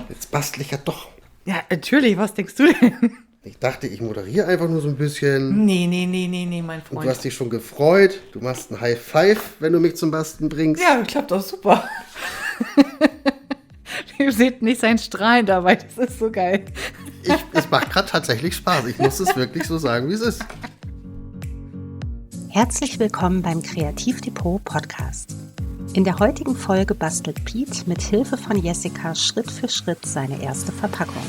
Jetzt bastel ich ja doch. Ja, natürlich, was denkst du denn? Ich dachte, ich moderiere einfach nur so ein bisschen. Nee, mein Und Freund. du hast dich schon gefreut. Du machst ein High Five, wenn du mich zum Basteln bringst. Ja, klappt doch super. Ihr seht nicht sein Strahlen dabei, das ist so geil. Es macht gerade tatsächlich Spaß. Ich muss es wirklich so sagen, wie es ist. Herzlich willkommen beim Kreativdepot Podcast. In der heutigen Folge bastelt Piet mit Hilfe von Jessica Schritt für Schritt seine erste Verpackung.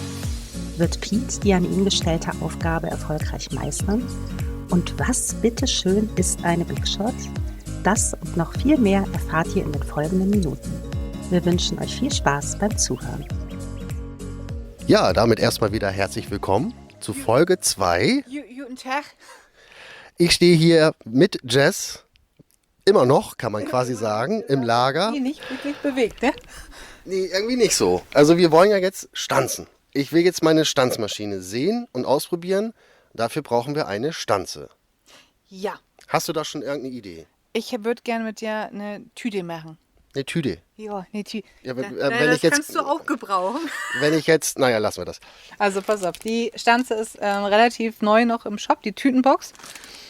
Wird Piet die an ihn gestellte Aufgabe erfolgreich meistern? Und was bitteschön ist eine Big Shot? Das und noch viel mehr erfahrt ihr in den folgenden Minuten. Wir wünschen euch viel Spaß beim Zuhören. Ja, damit erstmal wieder herzlich willkommen zu Folge 2. Guten Tag. Ich stehe hier mit Jess. Immer noch, kann man quasi sagen, im Lager. Die nicht wirklich bewegt, ne? Nee, irgendwie nicht so. Also wir wollen ja jetzt stanzen. Ich will jetzt meine Stanzmaschine sehen und ausprobieren. Dafür brauchen wir eine Stanze. Ja. Hast du da schon irgendeine Idee? Ich würde gerne mit dir eine Tüte machen. Eine Tüte. Ja, eine Tüte. Ja, wenn ich das jetzt, kannst du auch gebrauchen. naja, lassen wir das. Also pass auf, die Stanze ist relativ neu noch im Shop, die Tütenbox.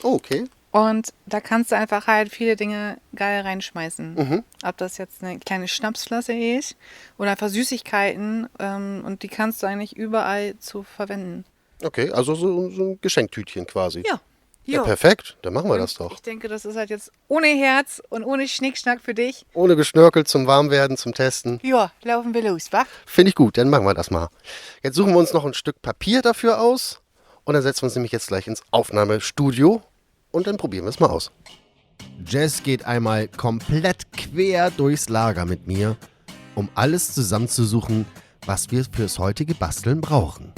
Oh, okay. Und da kannst du einfach halt viele Dinge geil reinschmeißen. Ob das jetzt eine kleine Schnapsflasche ist oder einfach Süßigkeiten. Und die kannst du eigentlich überall zu verwenden. Okay, also so ein Geschenktütchen quasi. Ja. Ja, perfekt. Dann machen wir das doch. Ich denke, das ist halt jetzt ohne Herz und ohne Schnickschnack für dich. Ohne Geschnörkel zum Warmwerden, zum Testen. Ja, laufen wir los, wa? Finde ich gut, dann machen wir das mal. Jetzt suchen wir uns noch ein Stück Papier dafür aus. Und dann setzen wir uns nämlich jetzt gleich ins Aufnahmestudio. Und dann probieren wir es mal aus. Jess geht einmal komplett quer durchs Lager mit mir, um alles zusammenzusuchen, was wir fürs heutige Basteln brauchen.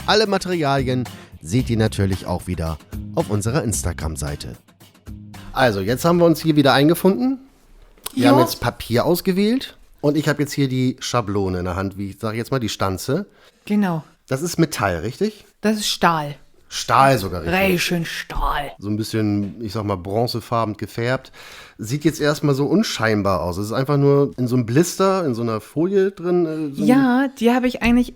Alle Materialien seht ihr natürlich auch wieder auf unserer Instagram-Seite. Also, jetzt haben wir uns hier wieder eingefunden. Wir haben jetzt Papier ausgewählt. Und ich habe jetzt hier die Schablone in der Hand, wie ich sage jetzt mal, die Stanze. Genau. Das ist Metall, richtig? Das ist Stahl. Stahl sogar, richtig? Richtig schön Stahl. So ein bisschen, ich sag mal, bronzefarben gefärbt. Sieht jetzt erstmal so unscheinbar aus. Es ist einfach nur in so einem Blister, in so einer Folie drin. Ja, die habe ich eigentlich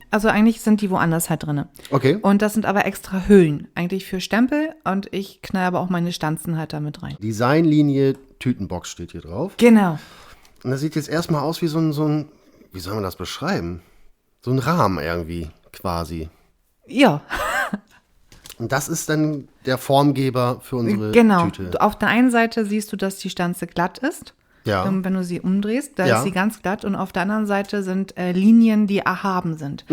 sind die woanders halt drin. Okay. Und das sind aber extra Hüllen, eigentlich für Stempel. Und ich knall aber auch meine Stanzen halt damit rein. Designlinie Tütenbox steht hier drauf. Genau. Und das sieht jetzt erstmal aus wie so ein, wie soll man das beschreiben? So ein Rahmen irgendwie, quasi. Ja. Und das ist dann der Formgeber für unsere Tüte. Genau. Auf der einen Seite siehst du, dass die Stanze glatt ist. Ja. Wenn du sie umdrehst, da Ja. ist sie ganz glatt. Und auf der anderen Seite sind Linien, die erhaben sind.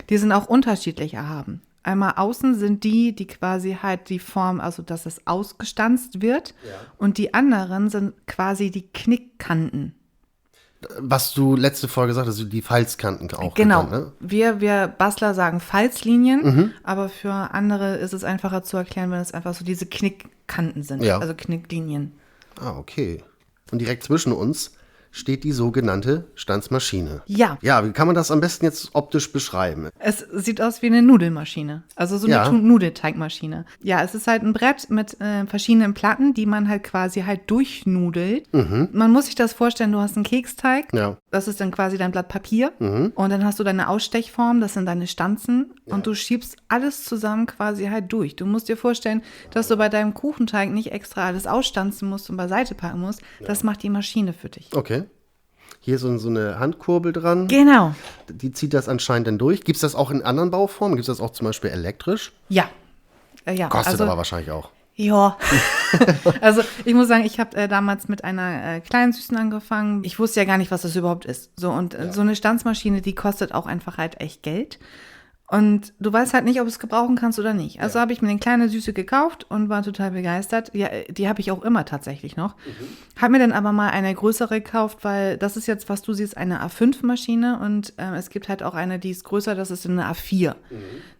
Die sind auch unterschiedlich erhaben. Einmal außen sind die quasi halt die Form, also dass es ausgestanzt wird. Ja. Und die anderen sind quasi die Knickkanten. Was du letzte Folge gesagt hast, die Falzkanten auch. Genau. Genannt, ne? Wir Bastler sagen Falzlinien, aber für andere ist es einfacher zu erklären, wenn es einfach so diese Knickkanten sind, Ja. also Knicklinien. Ah, okay. Und direkt zwischen uns steht die sogenannte Stanzmaschine. Ja. Ja, wie kann man das am besten jetzt optisch beschreiben? Es sieht aus wie eine Nudelmaschine, also so eine Ja. Nudelteigmaschine. Ja, es ist halt ein Brett mit verschiedenen Platten, die man halt quasi halt durchnudelt. Man muss sich das vorstellen, du hast einen Keksteig, Ja. das ist dann quasi dein Blatt Papier und dann hast du deine Ausstechform, das sind deine Stanzen und du schiebst alles zusammen quasi halt durch. Du musst dir vorstellen, dass du bei deinem Kuchenteig nicht extra alles ausstanzen musst und beiseite packen musst. Das macht die Maschine für dich. Okay. Hier ist so eine Handkurbel dran. Genau. Die zieht das anscheinend dann durch. Gibt es das auch in anderen Bauformen? Gibt es das auch zum Beispiel elektrisch? Ja. Ja. Kostet aber wahrscheinlich auch. Ja, also ich muss sagen, ich habe damals mit einer kleinen Süßen angefangen. Ich wusste ja gar nicht, was das überhaupt ist. So und so eine Stanzmaschine, die kostet auch einfach halt echt Geld. Und du weißt halt nicht, ob du es gebrauchen kannst oder nicht. Also habe ich mir eine kleine Süße gekauft und war total begeistert. Ja, die habe ich auch immer tatsächlich noch. Habe mir dann aber mal eine größere gekauft, weil das ist jetzt, was du siehst, eine A5-Maschine und es gibt halt auch eine, die ist größer, das ist eine A4.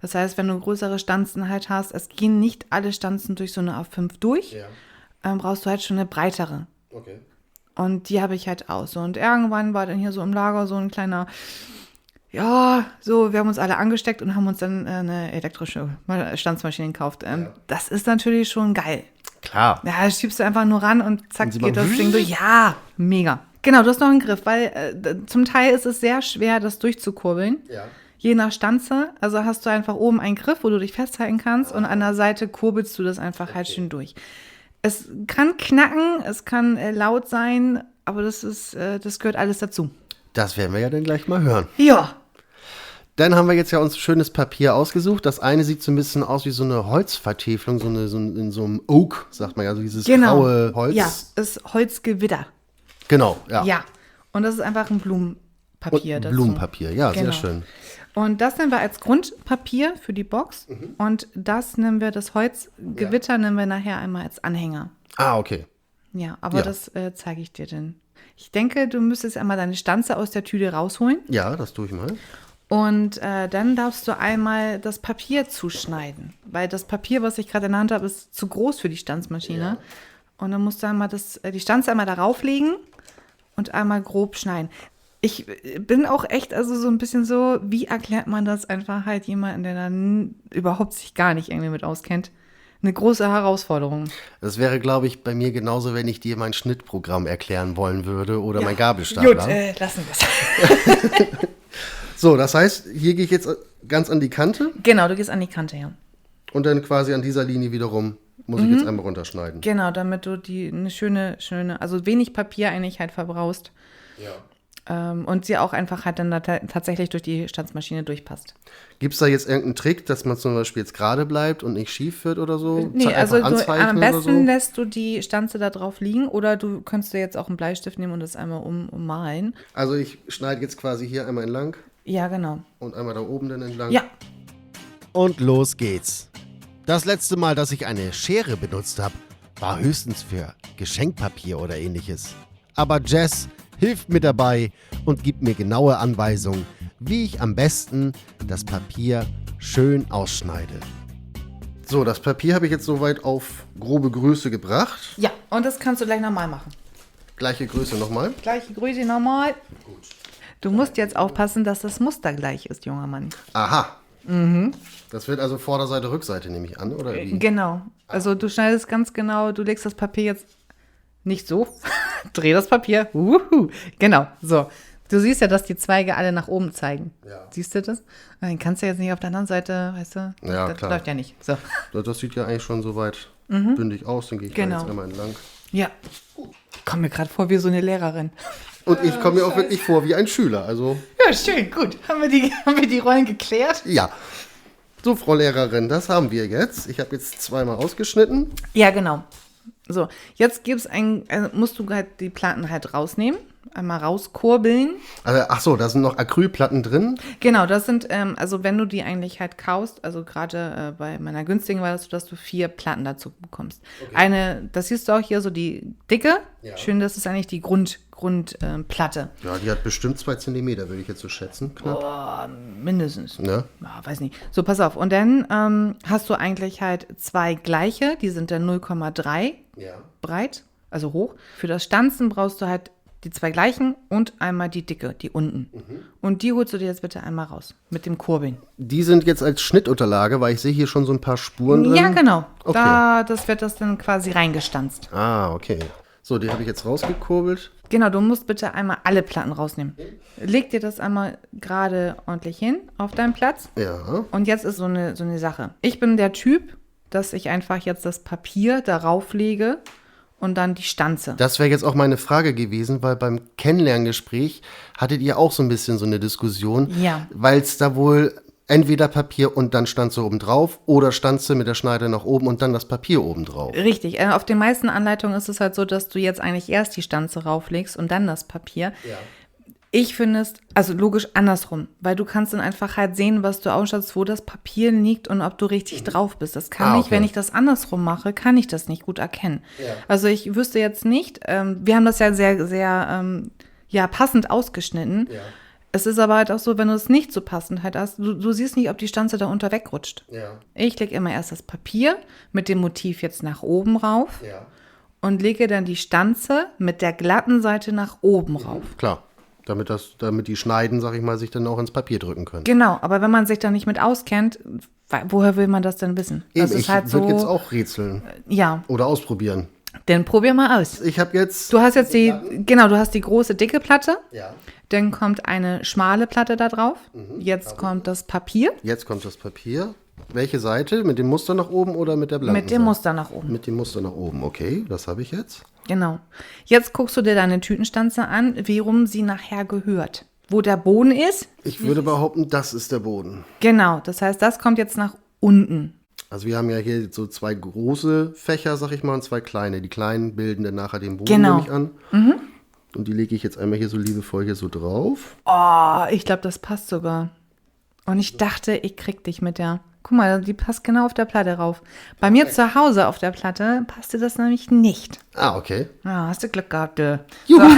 Das heißt, wenn du größere Stanzen halt hast, es gehen nicht alle Stanzen durch so eine A5 durch, brauchst du halt schon eine breitere. Okay. Und die habe ich halt auch so. Und irgendwann war dann hier so im Lager so ein kleiner... Ja, so, wir haben uns alle angesteckt und haben uns dann eine elektrische Stanzmaschine gekauft. Das ist natürlich schon geil. Klar. Ja, das schiebst du einfach nur ran und zack, Und sie geht machen das Ding durch. Ja, mega. Genau, du hast noch einen Griff, weil zum Teil ist es sehr schwer, das durchzukurbeln. Ja. Je nach Stanze, also hast du einfach oben einen Griff, wo du dich festhalten kannst und an der Seite kurbelst du das einfach halt schön durch. Es kann knacken, es kann laut sein, aber das gehört alles dazu. Das werden wir ja dann gleich mal hören. Ja. Dann haben wir jetzt ja uns schönes Papier ausgesucht. Das eine sieht so ein bisschen aus wie so eine Holzvertäfelung, in so einem Oak, sagt man ja, so dieses graue Holz. Ja, ist Holzgewitter. Genau, ja. Ja, und das ist einfach ein Blumenpapier Und dazu. Blumenpapier, ja, Genau. sehr schön. Und das nehmen wir als Grundpapier für die Box und das nehmen wir, das Holzgewitter nehmen wir nachher einmal als Anhänger. Ah, okay. Ja, aber Ja. das zeige ich dir dann. Ich denke, du müsstest einmal deine Stanze aus der Tüte rausholen Ja, das tue ich mal. und dann darfst du einmal das Papier zuschneiden, weil das Papier, was ich gerade in der Hand habe, ist zu groß für die Stanzmaschine. Ja. Und dann musst du einmal die Stanze einmal darauf legen und einmal grob schneiden. Ich bin auch echt also so ein bisschen so, wie erklärt man das einfach halt jemandem, der dann überhaupt sich gar nicht irgendwie mit auskennt? Eine große Herausforderung. Das wäre, glaube ich, bei mir genauso, wenn ich dir mein Schnittprogramm erklären wollen würde oder mein Gut, Gabelstapler. lassen wir es. So, das heißt, hier gehe ich jetzt ganz an die Kante Genau, du gehst an die Kante, ja. und dann quasi an dieser Linie wiederum muss ich jetzt einmal runterschneiden. Genau, damit du eine schöne, also wenig Papier eigentlich halt verbrauchst. Ja. Und sie auch einfach halt dann tatsächlich durch die Stanzmaschine durchpasst. Gibt es da jetzt irgendeinen Trick, dass man zum Beispiel jetzt gerade bleibt und nicht schief wird oder so? Nee, also Einfach am anzeichnen besten oder so? lässt du die Stanze da drauf liegen oder du könntest dir jetzt auch einen Bleistift nehmen und das einmal ummalen. Also ich schneide jetzt quasi hier einmal entlang Ja, genau. und einmal da oben dann entlang. Ja, Und los geht's. Das letzte Mal, dass ich eine Schere benutzt habe, war höchstens für Geschenkpapier oder ähnliches. Aber Jess hilft mir dabei und gibt mir genaue Anweisungen, wie ich am besten das Papier schön ausschneide. So, das Papier habe ich jetzt soweit auf grobe Größe gebracht. ja, und das kannst du gleich nochmal machen. Gleiche Größe nochmal. Gleiche Größe nochmal. Du musst jetzt aufpassen, dass das Muster gleich ist, junger Mann. Aha. Das wird also Vorderseite, Rückseite, nehme ich an, oder wie? Genau. Also du schneidest ganz genau, du legst das Papier jetzt nicht so, dreh das Papier. Genau, so. Du siehst ja, dass die Zweige alle nach oben zeigen. Ja. Siehst du das? Dann kannst du jetzt nicht auf der anderen Seite, weißt du? Ja, das klar. läuft ja nicht. So. Das sieht ja eigentlich schon soweit bündig aus, dann gehe ich da Genau. jetzt einmal entlang. Ja. Ich komme mir gerade vor wie so eine Lehrerin. Und ich komme mir auch wirklich vor wie ein Schüler, also Ja, schön, gut. Haben wir die Rollen geklärt? ja. So, Frau Lehrerin, das haben wir jetzt. Ich habe jetzt zweimal ausgeschnitten. Ja, genau. So, jetzt musst du halt die Platten halt rausnehmen, einmal rauskurbeln. Also, ach so, da sind noch Acrylplatten drin. Genau, das sind, also wenn du die eigentlich halt kaufst, also gerade bei meiner günstigen war das so, dass du 4 Platten dazu bekommst. Okay. Das siehst du auch hier so die dicke, Ja. schön, das ist eigentlich die Grundplatte. Ja, die hat bestimmt 2 Zentimeter, würde ich jetzt so schätzen, knapp. Mindestens. Ne? Ja, weiß nicht. So, pass auf. Und dann hast du eigentlich halt 2 gleiche, die sind dann 0,3 Ja. breit, also hoch. Für das Stanzen brauchst du halt die 2 gleichen und einmal die dicke, die unten. Und die holst du dir jetzt bitte einmal raus mit dem Kurbeln. Die sind jetzt als Schnittunterlage, weil ich sehe hier schon so ein paar Spuren drin. Ja, genau. Okay. Das wird das dann quasi reingestanzt. Ah, okay. So, die habe ich jetzt rausgekurbelt. Genau, du musst bitte einmal alle Platten rausnehmen. Leg dir das einmal gerade ordentlich hin auf deinen Platz. Ja. Und jetzt ist so eine Sache. Ich bin der Typ, dass ich einfach jetzt das Papier darauf lege und dann die Stanze. Das wäre jetzt auch meine Frage gewesen, weil beim Kennenlerngespräch hattet ihr auch so ein bisschen so eine Diskussion. Ja. Weil es da wohl entweder Papier und dann Stanze oben drauf oder Stanze mit der Schneide nach oben und dann das Papier oben drauf. Richtig. Auf den meisten Anleitungen ist es halt so, dass du jetzt eigentlich erst die Stanze rauflegst und dann das Papier. Ja. Ich finde es, also logisch andersrum, weil du kannst dann einfach halt sehen, was du ausstattest, wo das Papier liegt und ob du richtig drauf bist. Das kann ich, okay. wenn ich das andersrum mache, kann ich das nicht gut erkennen. Ja. Also ich wüsste jetzt nicht, wir haben das ja sehr, sehr passend ausgeschnitten. Ja. Es ist aber halt auch so, wenn du es nicht so passend halt hast, du siehst nicht, ob die Stanze da unter wegrutscht. Ja. Ich lege immer erst das Papier mit dem Motiv jetzt nach oben rauf Ja. und lege dann die Stanze mit der glatten Seite nach oben rauf. Klar. Damit die Schneiden, sag ich mal, sich dann auch ins Papier drücken können. Genau, aber wenn man sich da nicht mit auskennt, woher will man das denn wissen? Eben, Das ist ich halt würde so, jetzt auch rätseln ja, oder ausprobieren. Dann probier mal aus. Ich habe jetzt... Du hast jetzt du hast die große, dicke Platte. Ja. Dann kommt eine schmale Platte da drauf. Jetzt kommt das Papier. Jetzt kommt das Papier. Welche Seite? Mit dem Muster nach oben oder mit der blanken Mit dem Seite? Muster nach oben. Mit dem Muster nach oben, okay. Das habe ich jetzt. Genau. Jetzt guckst du dir deine Tütenstanze an, wie rum sie nachher gehört. Wo der Boden ist. Ich würde behaupten, das ist der Boden. Genau. Das heißt, das kommt jetzt nach unten. Also wir haben ja hier so 2 große Fächer, sag ich mal, und 2 kleine. Die kleinen bilden dann nachher den Boden, Genau. nehme ich an. Und die lege ich jetzt einmal hier so liebevoll hier so drauf. Oh, ich glaube, das passt sogar. Und ich dachte, ich krieg dich mit der. Guck mal, die passt genau auf der Platte rauf. Bei mir zu Hause auf der Platte passte das nämlich nicht. Ah, okay. Ah, hast du Glück gehabt, du. Juhu. So,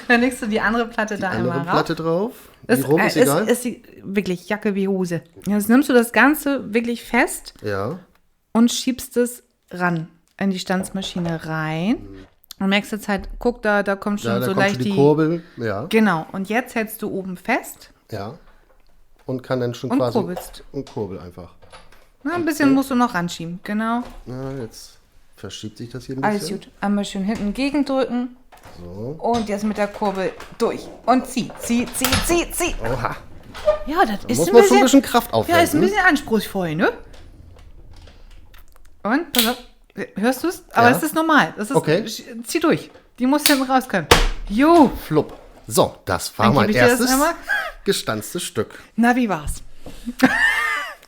dann legst du die andere Platte da Andere einmal rauf. Platte drauf. Wie rum ist egal? Ist wirklich Jacke wie Hose. Jetzt nimmst du das Ganze wirklich fest Ja. und schiebst es ran in die Stanzmaschine rein. Und merkst jetzt halt, guck, da kommt schon Da so kommt leicht schon die Kurbel. Ja. Genau, und jetzt hältst du oben fest Ja. Und kann dann schon und quasi... kurbelst. Und kurbel einfach. Na, ein bisschen musst du noch ranschieben, genau. Na, jetzt verschiebt sich das hier ein Alles bisschen. gut. Einmal schön hinten gegendrücken. So. Und jetzt mit der Kurbel durch. Und zieh. Oha. Ja, das ist Muss ein man schon bisschen, ein bisschen Kraft ja, ist ein aufwenden. bisschen anspruchsvoll, ne? Und, pass auf. Hörst du es? Aber Ja. es ist normal. Das ist, Okay. Zieh durch. Die muss hinten raus können. Jo. Flupp. So, das war Dann mein gebe ich dir das erstes einmal. gestanztes Stück. Na, wie war's?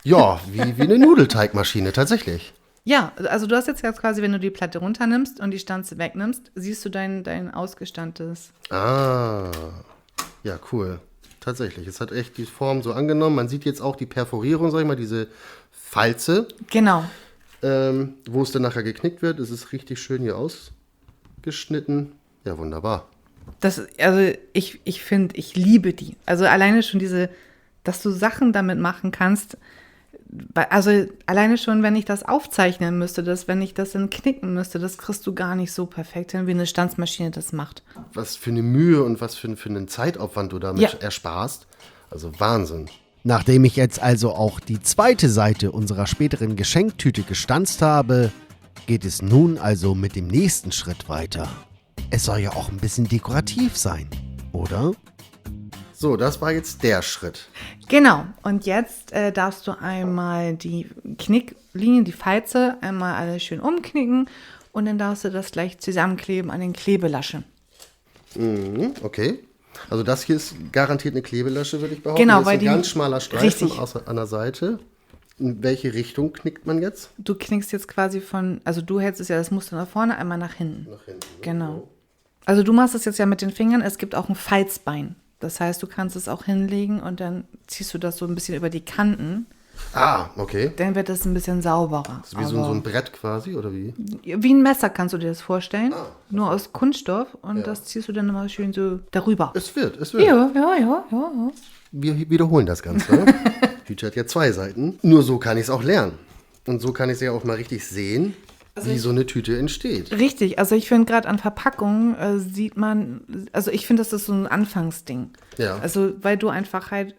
Ja, wie eine Nudelteigmaschine, tatsächlich. Ja, also du hast jetzt quasi, wenn du die Platte runternimmst und die Stanze wegnimmst, siehst du dein ausgestandtes. Ah, ja, cool. Tatsächlich, es hat echt die Form so angenommen. Man sieht jetzt auch die Perforierung, sag ich mal, diese Falze, Genau. wo es dann nachher geknickt wird. Es ist richtig schön hier ausgeschnitten. Ja, wunderbar. Also ich finde, ich liebe die. Also alleine schon dass du Sachen damit machen kannst. Also alleine schon, wenn ich das aufzeichnen müsste, wenn ich das dann knicken müsste, das kriegst du gar nicht so perfekt hin, wie eine Stanzmaschine das macht. Was für eine Mühe und was für einen Zeitaufwand du damit Ja. ersparst. Also Wahnsinn. Nachdem ich jetzt also auch die zweite Seite unserer späteren Geschenktüte gestanzt habe, geht es nun also mit dem nächsten Schritt weiter. Es soll ja auch ein bisschen dekorativ sein, oder? So, das war jetzt der Schritt. Genau. Und jetzt darfst du einmal die Knicklinien, die Falze, einmal alles schön umknicken und dann darfst du das gleich zusammenkleben an den Klebelaschen. Okay. Also das hier ist garantiert eine Klebelasche, würde ich behaupten. Genau, das weil ist ein die- ganz schmaler Streifen richtig. an der Seite. In welche Richtung knickt man jetzt? Du knickst jetzt quasi also du hältst es ja das Muster nach vorne, einmal nach hinten. Nach hinten. Genau. Also du machst es jetzt ja mit den Fingern, es gibt auch ein Falzbein. Das heißt, du kannst es auch hinlegen und dann ziehst du das so ein bisschen über die Kanten. Ah, okay. Dann wird es ein bisschen sauberer. Das ist wie so ein Brett quasi, oder wie? Wie ein Messer kannst du dir das vorstellen. Nur aus Kunststoff und das ziehst du dann immer schön so darüber. Es wird. Ja. Wir wiederholen das Ganze. Hüte hat ja 2 Seiten. Nur so kann ich es auch lernen. Und so kann ich es ja auch mal richtig sehen, wie so eine Tüte entsteht. Richtig, also ich finde gerade an Verpackungen sieht man, also ich finde, das ist so ein Anfangsding. Ja. Also weil du einfach halt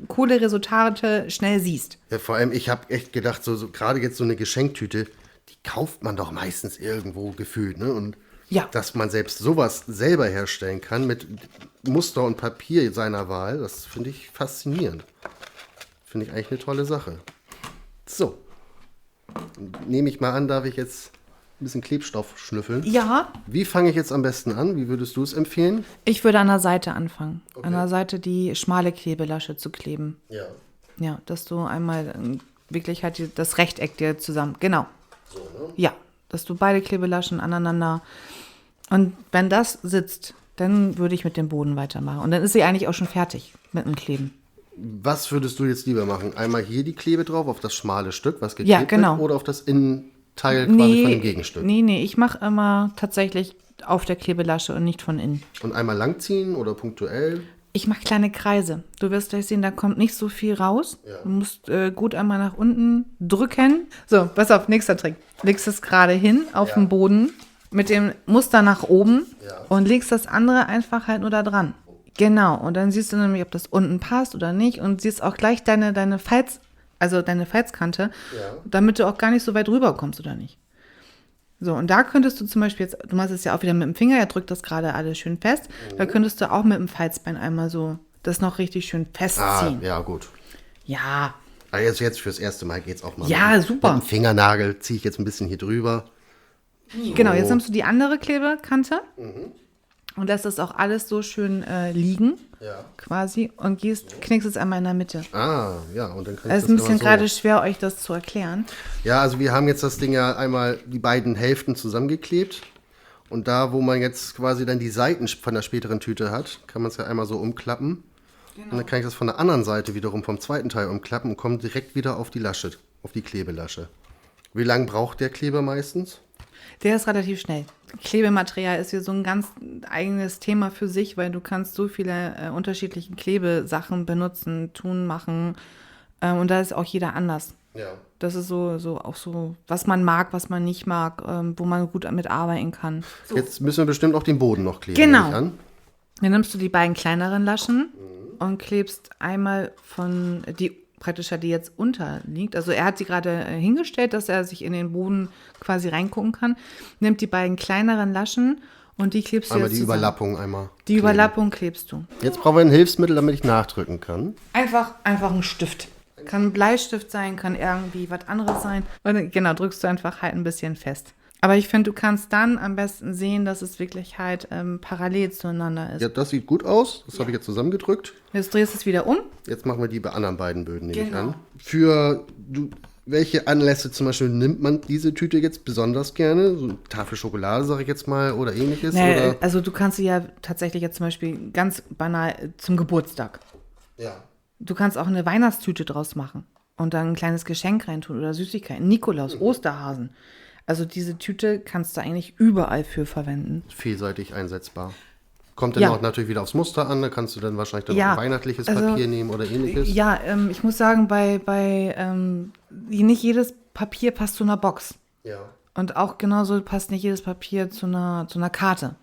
coole Resultate schnell siehst. Ja, vor allem, ich habe echt gedacht, so gerade jetzt so eine Geschenktüte, die kauft man doch meistens irgendwo gefühlt, ne? Und Ja. dass man selbst sowas selber herstellen kann mit Muster und Papier seiner Wahl, das finde ich faszinierend. Finde ich eigentlich eine tolle Sache. So. Nehme ich mal an, darf ich jetzt ein bisschen Klebstoff schnüffeln. Ja, Wie fange ich jetzt am besten an? Wie würdest du es empfehlen? ich würde an der Seite anfangen. An der Seite die schmale Klebelasche zu kleben. Ja. Ja, dass du einmal wirklich halt das Rechteck dir zusammen, genau. So, ne? Ja, dass du beide Klebelaschen aneinander und wenn das sitzt, dann würde ich mit dem Boden weitermachen. Und dann ist sie eigentlich auch schon fertig mit dem Kleben. Was würdest du jetzt lieber machen? Einmal hier die Klebe drauf, auf das schmale Stück, was geklebt Ja, genau. wird, oder auf das Innenteil quasi von dem Gegenstück? Nee, ich mache immer tatsächlich auf der Klebelasche und nicht von innen. Und einmal langziehen oder punktuell? Ich mache kleine Kreise. Du wirst gleich sehen, da kommt nicht so viel raus. Ja. Du musst gut einmal nach unten drücken. So, pass auf, nächster Trick. Legst es gerade hin auf den Boden mit dem Muster nach oben und legst das andere einfach halt nur da dran. Genau, und dann siehst du nämlich, ob das unten passt oder nicht und siehst auch gleich deine Falzkante, damit du auch gar nicht so weit rüber kommst oder nicht. So, und da könntest du zum Beispiel jetzt, du machst es ja auch wieder mit dem Finger, er drückt das gerade alles schön fest. Da könntest du auch mit dem Falzbein einmal so das noch richtig schön festziehen. Ja, gut. Ja, Aber jetzt fürs erste Mal geht's auch mal. Ja, super. Mit dem Fingernagel ziehe ich jetzt ein bisschen hier drüber. genau, jetzt nimmst du die andere Klebekante und lässt das auch alles so schön liegen, quasi, und knickst es einmal in der Mitte. Ja, und dann kann ich Es ist das ein bisschen immer so. gerade schwer, euch das zu erklären. Ja, also wir haben jetzt das Ding ja einmal die beiden Hälften zusammengeklebt. Und da, wo man jetzt quasi dann die Seiten von der späteren Tüte hat, kann man es ja einmal so umklappen. Und dann kann ich das von der anderen Seite wiederum vom zweiten Teil umklappen und komme direkt wieder auf die Lasche, auf die Klebelasche. Wie lange braucht der Kleber meistens? Der ist relativ schnell. Klebematerial ist hier so ein ganz eigenes Thema für sich, weil du kannst so viele unterschiedliche Klebesachen benutzen, tun, machen. Und da ist auch jeder anders. Ja. Das ist so auch so, was man mag, was man nicht mag, wo man gut damit arbeiten kann. So. Jetzt müssen wir bestimmt auch den Boden noch kleben. Genau. nehme ich an. Dann nimmst du die beiden kleineren Laschen und klebst einmal von die jetzt unterliegt. Also er hat sie gerade hingestellt, dass er sich in den Boden quasi reingucken kann. Nimmt die beiden kleineren Laschen und die klebst du Einmal jetzt die zusammen. Überlappung einmal. Die kleben. Überlappung klebst du. Jetzt brauchen wir ein Hilfsmittel, damit ich nachdrücken kann. Einfach ein Stift. Kann ein Bleistift sein, kann irgendwie was anderes sein. Und genau, drückst du einfach halt ein bisschen fest. Aber ich finde, du kannst dann am besten sehen, dass es wirklich halt parallel zueinander ist. Ja, das sieht gut aus. Das habe ich jetzt zusammengedrückt. Jetzt drehst du es wieder um. Jetzt machen wir die bei anderen beiden Böden, nehme ich Genau. an. Welche Anlässe zum Beispiel nimmt man diese Tüte jetzt besonders gerne? So eine Tafel Schokolade, sage ich jetzt mal, oder ähnliches? Oder? Also du kannst sie ja tatsächlich jetzt zum Beispiel ganz banal zum Geburtstag. Ja. Du kannst auch eine Weihnachtstüte draus machen und dann ein kleines Geschenk reintun oder Süßigkeiten. Nikolaus, Osterhasen. Also diese Tüte kannst du eigentlich überall für verwenden. Vielseitig einsetzbar. Kommt dann Ja. auch natürlich wieder aufs Muster an. Da kannst du dann wahrscheinlich dann Ja, auch ein weihnachtliches also, Papier nehmen oder ähnliches. Ja, ich muss sagen, nicht jedes Papier passt zu einer Box. Ja. Und auch genauso passt nicht jedes Papier zu einer Karte.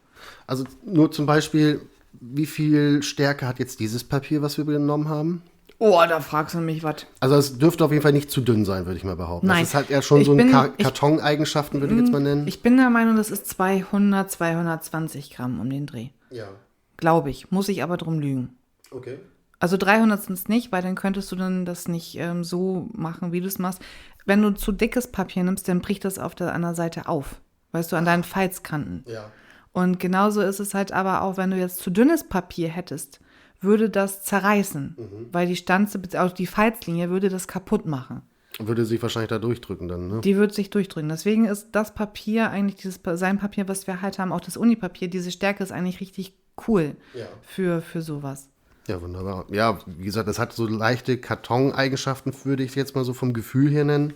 Also nur zum Beispiel, wie viel Stärke hat jetzt dieses Papier, was wir genommen haben? Oh, da fragst du mich was. Also es dürfte auf jeden Fall nicht zu dünn sein, würde ich mal behaupten. Nein. Das ist halt eher schon Ich so ein bin- Kartoneigenschaften, würde ich jetzt mal nennen. Ich bin der Meinung, das ist 220 Gramm um den Dreh. Ja. Glaube ich. Muss ich aber drum lügen. Okay. Also 300 sind es nicht, weil dann könntest du dann das nicht so machen, wie du es machst. Wenn du zu dickes Papier nimmst, dann bricht das auf der anderen Seite auf. Weißt du, an deinen Falzkanten. Ja. Und genauso ist es halt aber auch, wenn du jetzt zu dünnes Papier hättest, würde das zerreißen. Weil die Stanze, auch die Falzlinie, würde das kaputt machen. Würde sich wahrscheinlich da durchdrücken dann, ne? Die wird sich durchdrücken. Deswegen ist das Papier, eigentlich dieses Seidenpapier, was wir halt haben, auch das Unipapier, diese Stärke ist eigentlich richtig cool Ja. für sowas. Ja, wunderbar. Ja, wie gesagt, das hat so leichte Kartoneigenschaften, würde ich jetzt mal so vom Gefühl her nennen.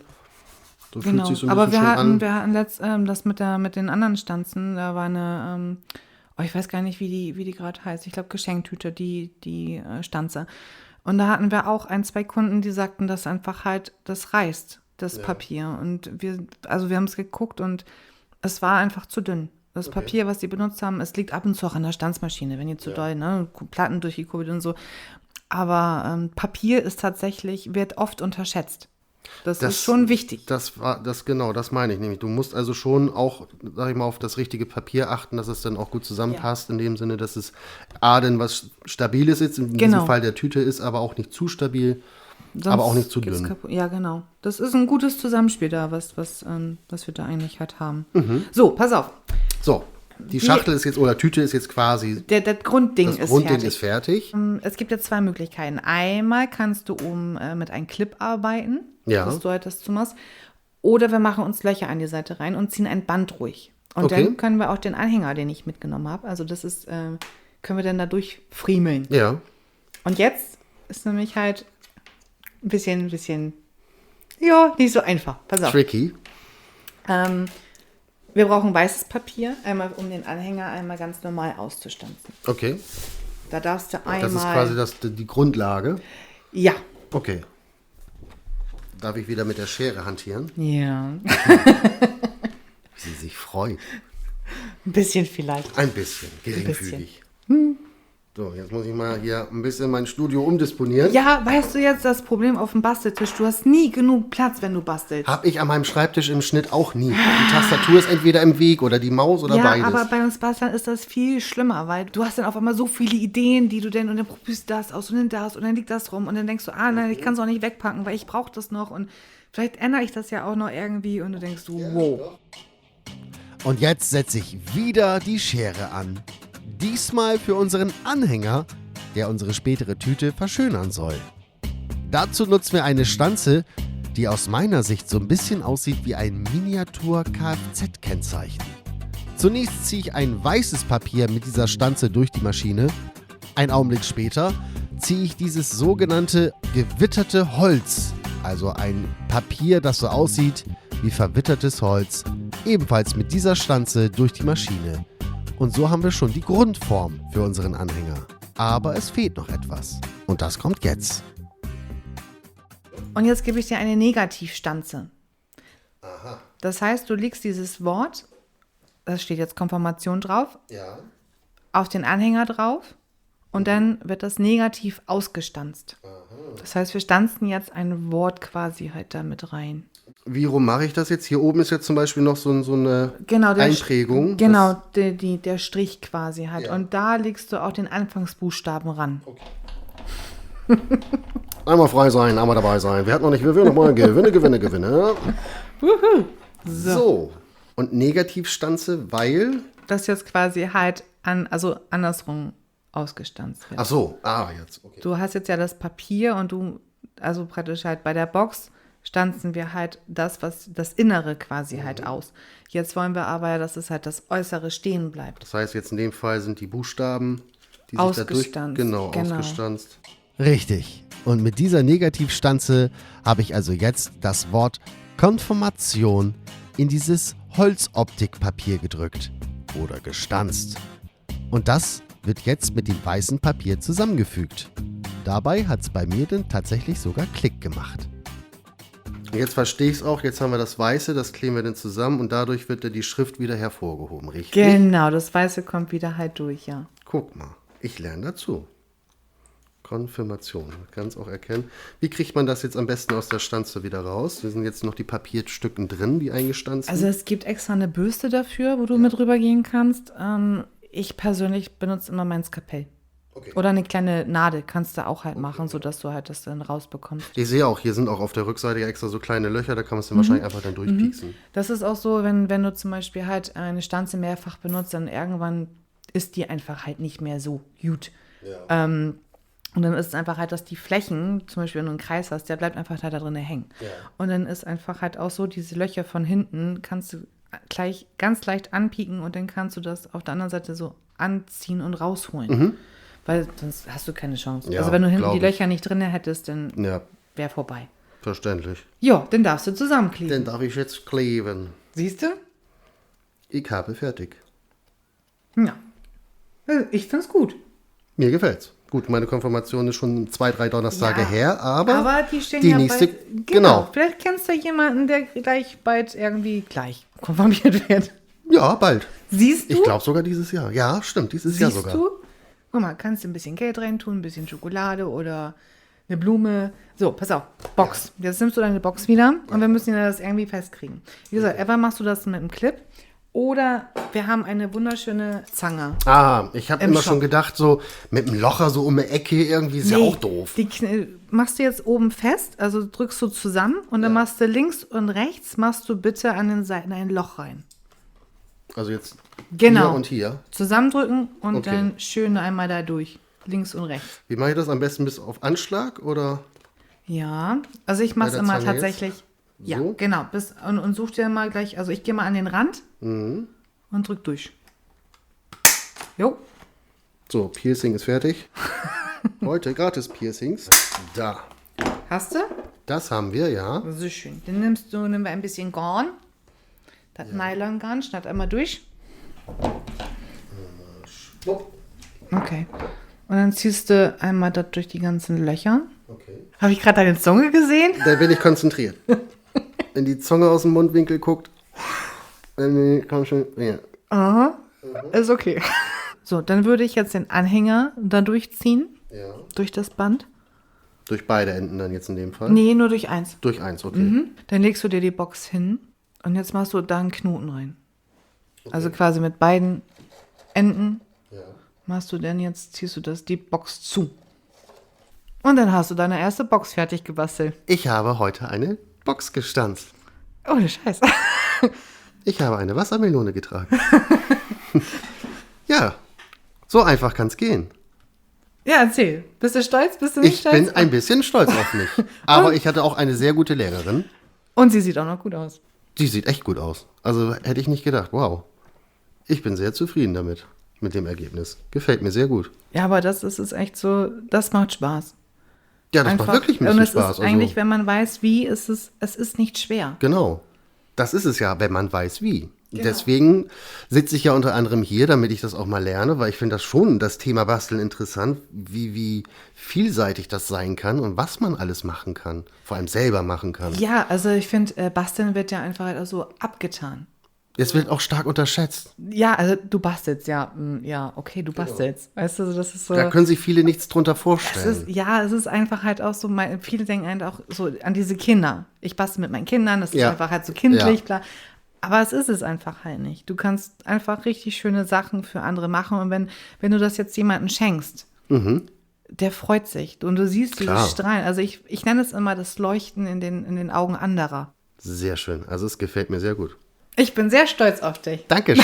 So Genau. fühlt sich so ein Aber bisschen wir schon hatten das mit den anderen Stanzen, da war eine, ich weiß gar nicht, wie die gerade heißt. Ich glaube, Geschenktüte, die Stanze. Und da hatten wir auch 2 Kunden, die sagten, dass einfach halt, das reißt, das Papier. Und wir haben es geguckt und es war einfach zu dünn. Das Papier, was die benutzt haben, es liegt ab und zu auch an der Stanzmaschine, wenn ihr zu doll, ne, Platten durchgekurbelt und so. Aber Papier ist wird oft unterschätzt. Das ist schon wichtig. Das meine ich nämlich. Du musst also schon auch, sag ich mal, auf das richtige Papier achten, dass es dann auch gut zusammenpasst, in dem Sinne, dass es denn was Stabiles ist, in diesem Fall der Tüte ist, aber auch nicht zu stabil, aber auch nicht zu geht's dünn. kaputt. Ja, genau. Das ist ein gutes Zusammenspiel da, was wir da eigentlich halt haben. So, pass auf. So, die Schachtel ist jetzt, oder Tüte ist jetzt quasi, Das Grundding das Grundding ist ist fertig. Es gibt ja 2 Möglichkeiten. Einmal kannst du mit einem Clip arbeiten, Ja. dass du halt das zumachst. Oder wir machen uns Löcher an die Seite rein und ziehen ein Band ruhig. Und Okay. dann können wir auch den Anhänger, den ich mitgenommen habe, also das ist, können wir dann da durchfriemeln. Ja. Und jetzt ist nämlich halt ein bisschen, ja, nicht so einfach. Pass auf. Tricky. Wir brauchen weißes Papier, einmal um den Anhänger einmal ganz normal auszustanzen. Okay. Da darfst du einmal... Das ist quasi die Grundlage. Ja. Okay. Darf ich wieder mit der Schere hantieren? Ja. Wie sie sich freut. Ein bisschen vielleicht. Ein bisschen, geringfügig. So, jetzt muss ich mal hier ein bisschen mein Studio umdisponieren. Ja, weißt du jetzt das Problem auf dem Basteltisch? Du hast nie genug Platz, wenn du bastelst. Hab ich an meinem Schreibtisch im Schnitt auch nie. Die Tastatur ist entweder im Weg oder die Maus oder ja, beides. aber bei uns Basteln ist das viel schlimmer, weil du hast dann auf einmal so viele Ideen, die du denn, und dann probierst du das aus und dann das und dann liegt das rum und dann denkst du, nein, ich kann es auch nicht wegpacken, weil ich brauche das noch und vielleicht ändere ich das ja auch noch irgendwie und du denkst so, wow. Und jetzt setze ich wieder die Schere an. Diesmal für unseren Anhänger, der unsere spätere Tüte verschönern soll. Dazu nutzen wir eine Stanze, die aus meiner Sicht so ein bisschen aussieht wie ein Miniatur-Kfz-Kennzeichen. Zunächst ziehe ich ein weißes Papier mit dieser Stanze durch die Maschine. Einen Augenblick später ziehe ich dieses sogenannte gewitterte Holz, also ein Papier, das so aussieht wie verwittertes Holz, ebenfalls mit dieser Stanze durch die Maschine. Und so haben wir schon die Grundform für unseren Anhänger. Aber es fehlt noch etwas. Und das kommt jetzt. Und jetzt gebe ich dir eine Negativstanze. Aha. Das heißt, du legst dieses Wort, da steht jetzt Konfirmation drauf, Ja. auf den Anhänger drauf und dann wird das negativ ausgestanzt. Aha. Das heißt, wir stanzen jetzt ein Wort quasi halt da mit rein. Wie rum mache ich das jetzt? Hier oben ist jetzt zum Beispiel noch so eine Einprägung. Genau, der Strich quasi halt. Ja. Und da legst du auch den Anfangsbuchstaben ran. Okay. Einmal frei sein, einmal dabei sein. Wer hat noch nicht, wer will noch mal Gewinne. So. Und Negativstanze, weil? Das jetzt quasi halt andersrum ausgestanzt wird. Ach so, jetzt. Okay. Du hast jetzt ja das Papier und also praktisch halt bei der Box stanzen wir halt das Innere quasi halt aus. Jetzt wollen wir aber, dass es halt das Äußere stehen bleibt. Das heißt, jetzt in dem Fall sind die Buchstaben, die ausgestanzt. sich dadurch, ausgestanzt. Richtig. Und mit dieser Negativstanze habe ich also jetzt das Wort Konfirmation in dieses Holzoptikpapier gedrückt oder gestanzt. Und das wird jetzt mit dem weißen Papier zusammengefügt. Dabei hat es bei mir dann tatsächlich sogar Klick gemacht. Jetzt verstehe ich es auch, jetzt haben wir das Weiße, das kleben wir dann zusammen und dadurch wird dann die Schrift wieder hervorgehoben, richtig? Genau, das Weiße kommt wieder halt durch, ja. Guck mal, ich lerne dazu. Konfirmation, man kann es auch erkennen. Wie kriegt man das jetzt am besten aus der Stanze wieder raus? Hier sind jetzt noch die Papierstücken drin, die eingestanzt sind. Also es gibt extra eine Bürste dafür, wo du mit rübergehen kannst. Ich persönlich benutze immer mein Skalpell. Okay. Oder eine kleine Nadel kannst du auch halt machen, sodass du halt das dann rausbekommst. Ich sehe auch, hier sind auch auf der Rückseite ja extra so kleine Löcher, da kann man es dann wahrscheinlich einfach dann durchpieksen. Das ist auch so, wenn du zum Beispiel halt eine Stanze mehrfach benutzt, dann irgendwann ist die einfach halt nicht mehr so gut. Ja. Und dann ist es einfach halt, dass die Flächen, zum Beispiel wenn du einen Kreis hast, der bleibt einfach halt da drin hängen. Ja. Und dann ist einfach halt auch so, diese Löcher von hinten kannst du gleich ganz leicht anpieken und dann kannst du das auf der anderen Seite so anziehen und rausholen. Weil sonst hast du keine Chance. Ja, also wenn du hinten die Löcher nicht drin hättest, dann Ja, wäre vorbei. verständlich. Ja, dann darfst du zusammenkleben. Dann darf ich jetzt kleben. Siehst du? Ich habe fertig. Ja. Ich find's gut. Mir gefällt's. Gut, meine Konfirmation ist schon 2-3 Donnerstage her, aber die stehen die ja nächste, bald, genau. Vielleicht kennst du jemanden, der gleich bald irgendwie gleich konfirmiert wird. Ja, bald. Siehst du? Ich glaube sogar dieses Jahr. Ja, stimmt, dieses Jahr sogar. Siehst du? Guck mal, kannst du ein bisschen Geld reintun, ein bisschen Schokolade oder eine Blume. So, pass auf, Box. Jetzt nimmst du deine Box wieder und wir müssen ja das irgendwie festkriegen. Wie gesagt, entweder machst du das mit einem Clip oder wir haben eine wunderschöne Zange. Ich habe Im immer Shop. schon gedacht, so mit einem Locher so um eine Ecke irgendwie ist ja auch doof. Die machst du jetzt oben fest, also drückst du zusammen und dann machst du links und rechts, machst du bitte an den Seiten ein Loch rein. Also jetzt Genau. hier und hier. Zusammendrücken und Okay. dann schön einmal da durch. Links und rechts. Wie mache ich das am besten bis auf Anschlag oder? Ja, also ich mache es Bei der immer Zange tatsächlich. Ja, So? genau. Und such dir mal gleich, also ich gehe mal an den Rand und drück durch. Jo. So, Piercing ist fertig. Heute gratis Piercings. Da. Hast du? Das haben wir, ja. So schön. Dann nehmen wir ein bisschen Garn. Das Nylon-Garn, schneid einmal durch. Schwupp. Okay. Und dann ziehst du einmal das durch die ganzen Löcher. Okay. Habe ich gerade deine Zunge gesehen? Da bin ich konzentriert. Wenn die Zunge aus dem Mundwinkel guckt, dann komm schon. Ja. Aha. Ist okay. So, dann würde ich jetzt den Anhänger da durchziehen, durch das Band. Durch beide Enden dann jetzt in dem Fall? Nee, nur durch eins. Durch eins, okay. Dann legst du dir die Box hin und jetzt machst du da einen Knoten rein. Okay. Also quasi mit beiden Enden ziehst du die Box zu. Und dann hast du deine erste Box fertig gebastelt. Ich habe heute eine Box gestanzt. Oh, der Scheiß. Ich habe eine Wassermelone getragen. Ja, so einfach kann es gehen. Ja, erzähl. Bist du stolz? Bist du nicht stolz? Ich bin ein bisschen stolz auf mich. Aber ich hatte auch eine sehr gute Lehrerin. Und sie sieht auch noch gut aus. Die sieht echt gut aus. Also hätte ich nicht gedacht. Wow. Ich bin sehr zufrieden damit, mit dem Ergebnis. Gefällt mir sehr gut. Ja, aber das ist echt so, das macht Spaß. Ja, das macht wirklich ein bisschen Spaß. Und es ist eigentlich, wenn man weiß, wie, es ist nicht schwer. Genau. Das ist es ja, wenn man weiß, wie. Genau. Deswegen sitze ich ja unter anderem hier, damit ich das auch mal lerne, weil ich finde das schon, das Thema Basteln interessant, wie vielseitig das sein kann und was man alles machen kann, vor allem selber machen kann. Ja, also ich finde, Basteln wird ja einfach halt auch so abgetan. Es wird auch stark unterschätzt. Ja, also du bastelst, ja, okay, du bastelst. Genau. Weißt du, das ist so. Da können sich viele nichts drunter vorstellen. Es ist einfach halt auch so, viele denken halt auch so an diese Kinder. Ich bastel mit meinen Kindern, das ist einfach halt so kindlich, klar. Aber es ist einfach halt nicht. Du kannst einfach richtig schöne Sachen für andere machen. Und wenn du das jetzt jemandem schenkst, der freut sich. Und du siehst dieses Strahlen. Also ich nenne es immer das Leuchten in den Augen anderer. Sehr schön. Also es gefällt mir sehr gut. Ich bin sehr stolz auf dich. Dankeschön.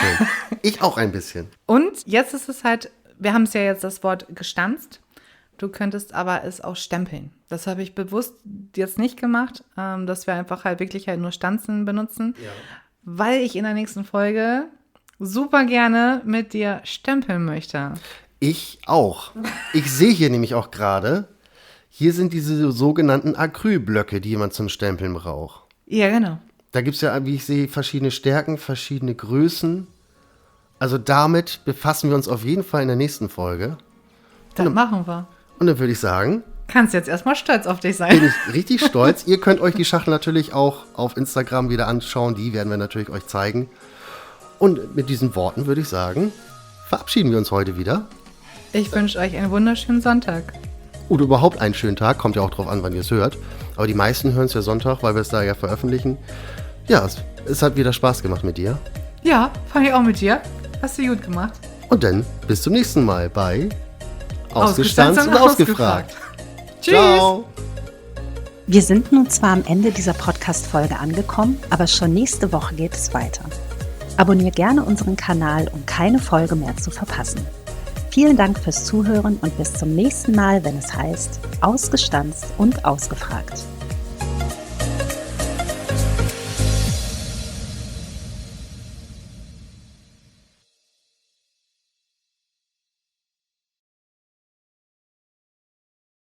Ich auch ein bisschen. Und jetzt ist es halt, wir haben es ja jetzt das Wort gestanzt. Du könntest aber es auch stempeln. Das habe ich bewusst jetzt nicht gemacht, dass wir einfach halt wirklich halt nur Stanzen benutzen. Ja. Weil ich in der nächsten Folge super gerne mit dir stempeln möchte. Ich auch. Ich sehe hier nämlich auch gerade, hier sind diese sogenannten Acrylblöcke, die man zum Stempeln braucht. Ja, genau. Da gibt es ja, wie ich sehe, verschiedene Stärken, verschiedene Größen. Also damit befassen wir uns auf jeden Fall in der nächsten Folge. Das machen wir. Und dann würde ich sagen... Kannst jetzt erstmal stolz auf dich sein. Bin ich richtig stolz. Ihr könnt euch die Schachtel natürlich auch auf Instagram wieder anschauen. Die werden wir natürlich euch zeigen. Und mit diesen Worten würde ich sagen, verabschieden wir uns heute wieder. Ich wünsche euch einen wunderschönen Sonntag. Oder überhaupt einen schönen Tag. Kommt ja auch drauf an, wann ihr es hört. Aber die meisten hören es ja Sonntag, weil wir es da ja veröffentlichen. Ja, es hat wieder Spaß gemacht mit dir. Ja, fand ich auch mit dir. Hast du gut gemacht. Und dann bis zum nächsten Mal bei Ausgestanzt und Ausgefragt. Tschüss. Ciao. Wir sind nun zwar am Ende dieser Podcast-Folge angekommen, aber schon nächste Woche geht es weiter. Abonniere gerne unseren Kanal, um keine Folge mehr zu verpassen. Vielen Dank fürs Zuhören und bis zum nächsten Mal, wenn es heißt Ausgestanzt und Ausgefragt.